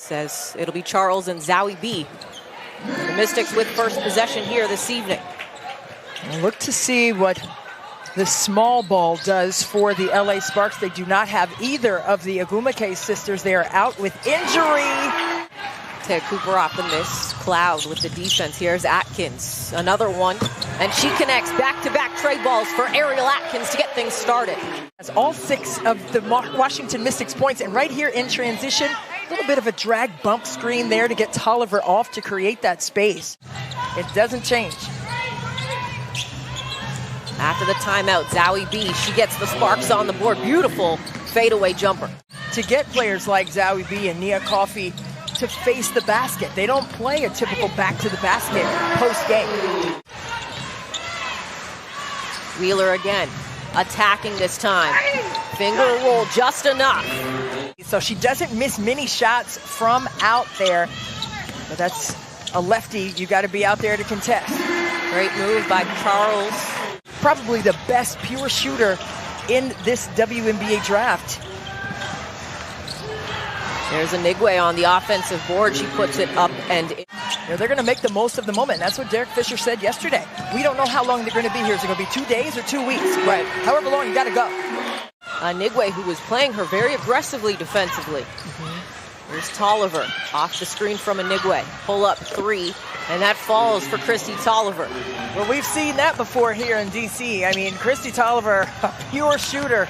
Says it'll be Charles and Zowie B. The Mystics with first possession here this evening. We'll look to see what the small ball does for the LA Sparks. They do not have either of the Agumake sisters. They are out with injury. Ted Cooper off the miss. Cloud with the defense. Here's Atkins. Another one. And she connects back-to-back tray balls for Ariel Atkins to get things started. That's all 6 of the Washington Mystics points. And right here in transition, a little bit of a drag bump screen there to get Tolliver off to create that space. It doesn't change. After the timeout, Zowie B, she gets the Sparks on the board. Beautiful fadeaway jumper. To get players like Zowie B and Nia Coffey to face the basket. They don't play a typical back to the basket post-game. Wheeler again, attacking this time. Finger roll just enough. So she doesn't miss many shots from out there, but that's a lefty. You got to be out there to contest. Great move by Charles. Probably the best pure shooter in this WNBA draft. There's Anigwe on the offensive board. She puts it up and in. They're going to make the most of the moment. That's what Derek Fisher said yesterday. We don't know how long they're going to be here. Is it going to be 2 days or 2 weeks? But however long, you got to go. Anigwe, who was playing her very aggressively defensively. Here's Tolliver off the screen from Anigwe. Pull up 3, and that falls for Christy Tolliver. Well, we've seen that before here in DC. I mean, Christy Tolliver, a pure shooter.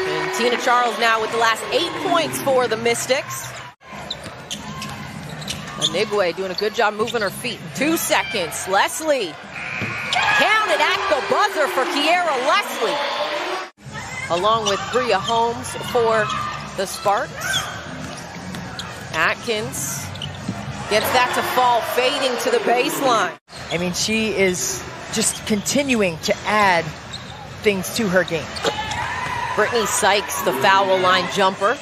And Tina Charles now with the last 8 points for the Mystics. Anigwe doing a good job moving her feet. 2 seconds. Leslie counted at the buzzer for Kiera Leslie. Along with Bria Holmes for the Sparks. Atkins gets that to fall, fading to the baseline. I mean, she is just continuing to add things to her game. Brittany Sykes, the foul line jumper.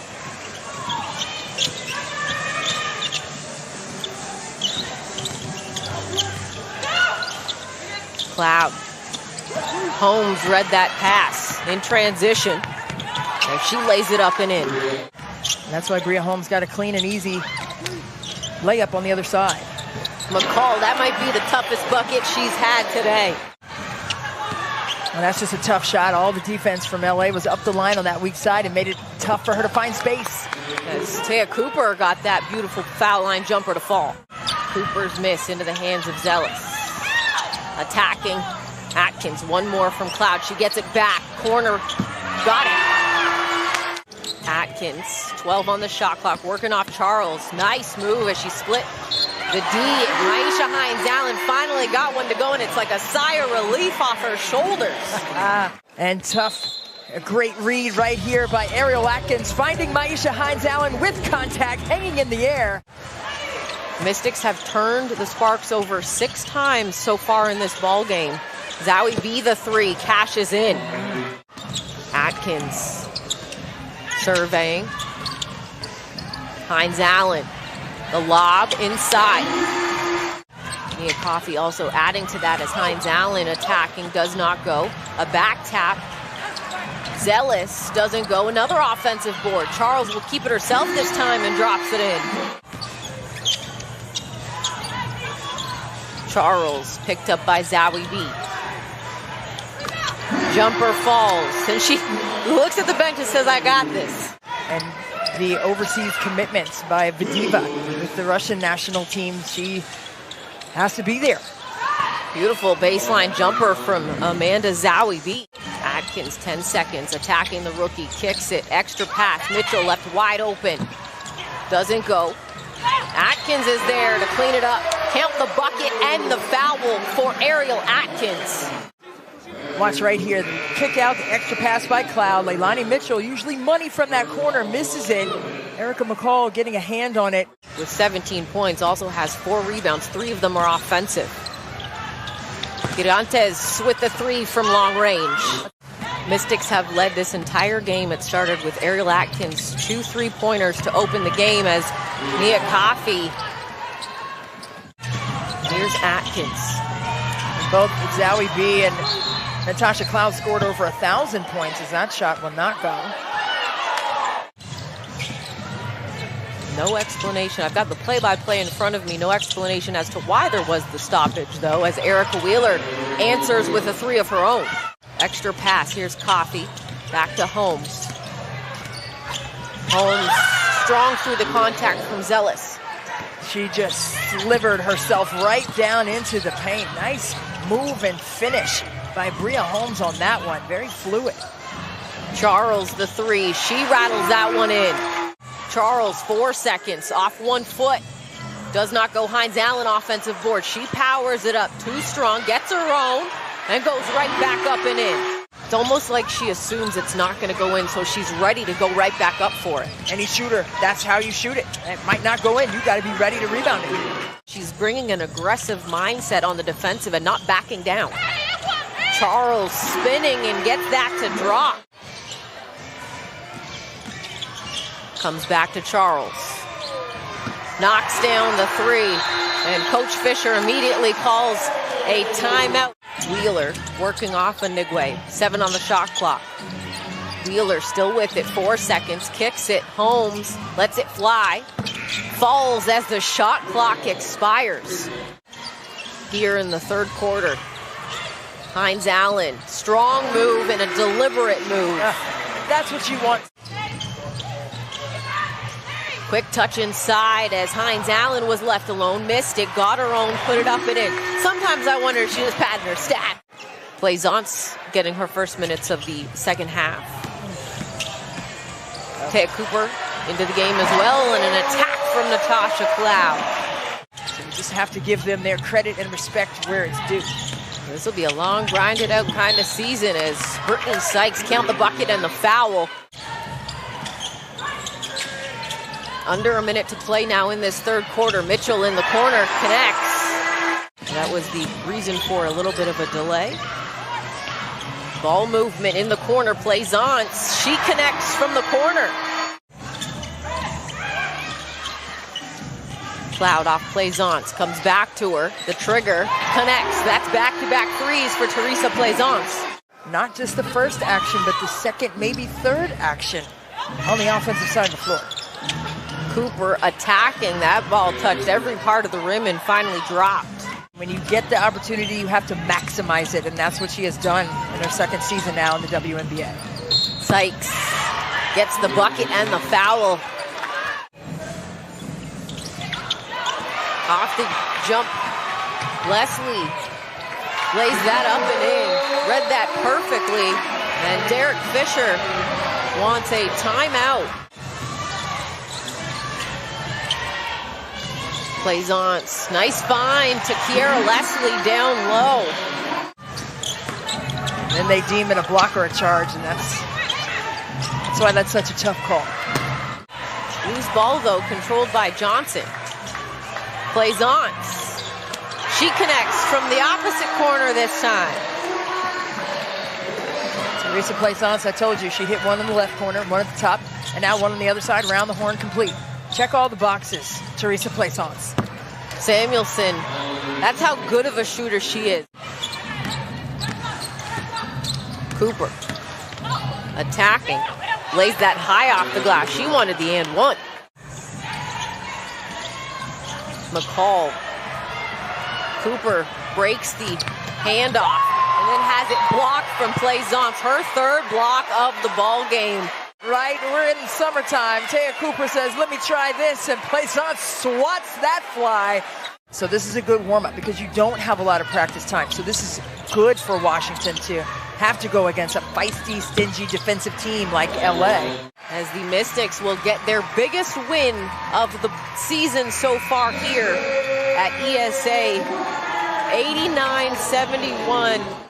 Cloud. Holmes read that pass in transition. And she lays it up and in. That's why Bria Holmes got a clean and easy layup on the other side. McCall, that might be the toughest bucket she's had today. Well, that's just a tough shot. All the defense from LA was up the line on that weak side and made it tough for her to find space. As Taya Cooper got that beautiful foul line jumper to fall. Cooper's miss into the hands of Zealous. Attacking Atkins, one more from Cloud. She gets it back, corner, got it. Atkins, 12 on the shot clock, working off Charles. Nice move as she split the D. Maisha Hines-Allen finally got one to go, and it's like a sigh of relief off her shoulders. And tough, a great read right here by Ariel Atkins, finding Maisha Hines-Allen with contact, hanging in the air. Mystics have turned the Sparks over 6 times so far in this ball game. Zowie B, the 3, cashes in. Atkins surveying. Hines-Allen, the lob inside. Nia Coffey also adding to that as Hines-Allen attacking, does not go. A back tap. Zealous doesn't go. Another offensive board. Charles will keep it herself this time and drops it in. Charles picked up by Zowie B. Jumper falls, and she looks at the bench and says, I got this. And the overseas commitments by Vadiva with the Russian national team, she has to be there. Beautiful baseline jumper from Amanda Zowie B. Atkins, 10 seconds, attacking the rookie, kicks it, extra pass, Mitchell left wide open, doesn't go. Atkins is there to clean it up, count the bucket and the foul for Ariel Atkins. Watch right here, the kick out, the extra pass by Cloud. Leilani Mitchell, usually money from that corner, misses it. Erica McCall getting a hand on it. With 17 points, also has 4 rebounds, 3 of them are offensive. Girantes with the 3 from long range. Mystics have led this entire game. It started with Ariel Atkins, 2 3-pointers to open the game as Nia Coffey. Here's Atkins. Both Zowie B and Natasha Cloud scored over 1,000 points as that shot will not go. No explanation. I've got the play-by-play in front of me. No explanation as to why there was the stoppage, though, as Erica Wheeler answers with a three of her own. Extra pass. Here's Coffey. Back to Holmes. Holmes strong through the contact from Zealous. She just slivered herself right down into the paint. Nice move and finish by Bria Holmes on that one. Very fluid. Charles, the three. She rattles that one in. Charles, 4 seconds, off 1 foot. Does not go Hines Allen offensive board. She powers it up, too strong, gets her own, and goes right back up and in. It's almost like she assumes it's not going to go in, so she's ready to go right back up for it. Any shooter, that's how you shoot it. It might not go in. You got to be ready to rebound it. She's bringing an aggressive mindset on the defensive and not backing down. Charles spinning and gets that to drop. Comes back to Charles. Knocks down the three, and Coach Fisher immediately calls a timeout. Wheeler working off Anigwe. 7 on the shot clock. Wheeler still with it. 4 seconds. Kicks it. Holmes lets it fly. Falls as the shot clock expires. Here in the third quarter. Hines Allen. Strong move and a deliberate move. That's what you want. Quick touch inside as Hines Allen was left alone. Missed it, got her own, put it up and in. Sometimes I wonder if she was padding her stat. Plaisance getting her first minutes of the second half. Taya Cooper into the game as well, and an attack from Natasha Cloud. So you just have to give them their credit and respect where it's due. This will be a long, grinded out kind of season as Brittany Sykes count the bucket and the foul. Under a minute to play now in this third quarter. Mitchell in the corner connects. That was the reason for a little bit of a delay. Ball movement in the corner. Plaisance. She connects from the corner. Cloud off Plaisance. Comes back to her. The trigger connects. That's back-to-back threes for Teresa Plaisance. Not just the first action, but the second, maybe third action on the offensive side of the floor. Cooper attacking. That ball touched every part of the rim and finally dropped. When you get the opportunity, you have to maximize it, and that's what she has done in her second season now in the WNBA. Sykes gets the bucket and the foul. Off the jump, Leslie lays that up and in. Read that perfectly, and Derek Fisher wants a timeout. Plaisance, nice find to Kiera Leslie down low. Then they deem it a block or a charge, and that's why that's such a tough call. Loose ball, though, controlled by Johnson. Plaisance. She connects from the opposite corner this time. Teresa Plaisance, I told you, she hit one in the left corner, one at the top, and now one on the other side, around the horn complete. Check all the boxes, Teresa Plaisance. Samuelson, that's how good of a shooter she is. Cooper, attacking, lays that high off the glass. She wanted the and one. McCall, Cooper breaks the handoff and then has it blocked from Plaisance. Her third block of the ball game. Right, we're in summertime. Taya Cooper says, let me try this, and Plaisance swats that fly. So this is a good warm-up because you don't have a lot of practice time. So this is good for Washington to have to go against a feisty, stingy defensive team like LA. As the Mystics will get their biggest win of the season so far here at ESA, 89-71.